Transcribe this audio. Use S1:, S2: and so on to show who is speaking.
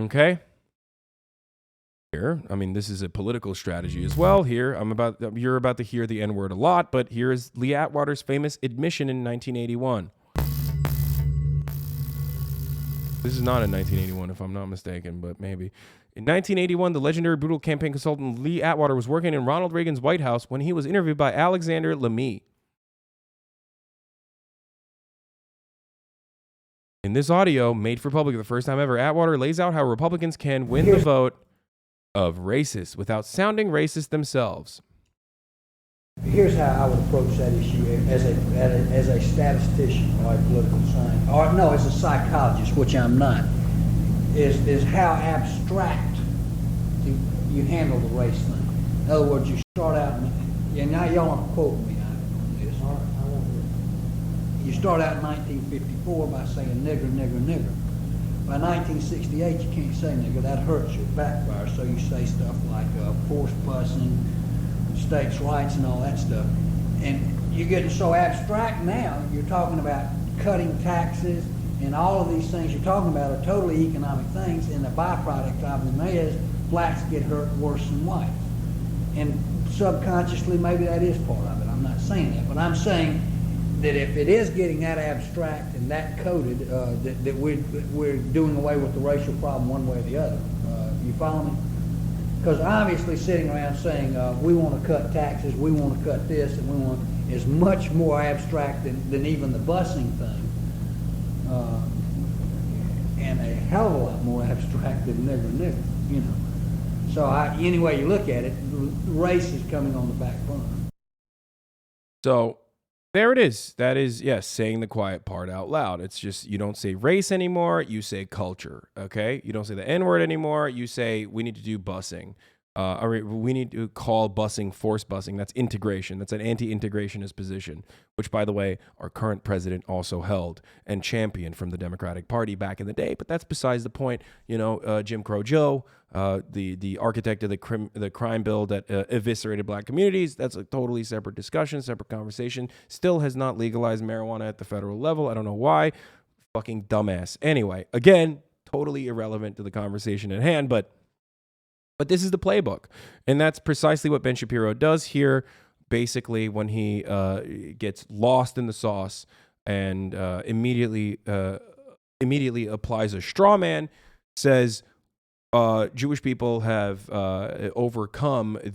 S1: Okay. Here, I mean, this is a political strategy as well. Here, you're about to hear the N-word a lot, but here is Lee Atwater's famous admission in 1981. This is not in 1981, if I'm not mistaken, but maybe. In 1981, the legendary brutal campaign consultant Lee Atwater was working in Ronald Reagan's White House when he was interviewed by Alexander Lemay. In this audio, made for public the first time ever, Atwater lays out how Republicans can win the vote of racists without sounding racist themselves.
S2: Here's how I would approach that issue as a statistician or a political scientist, or no, as a psychologist, which I'm not, is how abstract you handle the race thing. In other words, you start out, and now y'all are quoting me on this. You start out in 1954 by saying nigger, nigger, nigger. By 1968, you can't say nigger. That hurts you, backfire. So you say stuff like forced busing, states' rights, and all that stuff. And you're getting so abstract now. You're talking about cutting taxes, and all of these things you're talking about are totally economic things. And the byproduct of them is blacks get hurt worse than whites. And subconsciously, maybe that is part of it. I'm not saying that, but I'm saying that if it is getting that abstract and that coded, that we're doing away with the racial problem one way or the other. You follow me? Because obviously sitting around saying we want to cut taxes, we want to cut this, and we want is much more abstract than even the busing thing, and a hell of a lot more abstract than nigger, nigger, you know. So any way you look at it, race is coming on the back burner.
S1: So there it is. That is, yes, saying the quiet part out loud. It's just, you don't say race anymore, you say culture, okay? You don't say the N-word anymore, you say we need to do busing. We need to call busing forced busing. That's integration. That's an anti-integrationist position, which, by the way, our current president also held and championed from the Democratic Party back in the day. But that's besides the point. You know, Jim Crow Joe, the architect of the crime bill that eviscerated black communities, that's a totally separate discussion, separate conversation. Still has not legalized marijuana at the federal level. I don't know why. Fucking dumbass. Anyway, again, totally irrelevant to the conversation at hand, but this is the playbook. And that's precisely what Ben Shapiro does here. Basically, when he gets lost in the sauce and immediately applies a straw man, says Jewish people have overcome the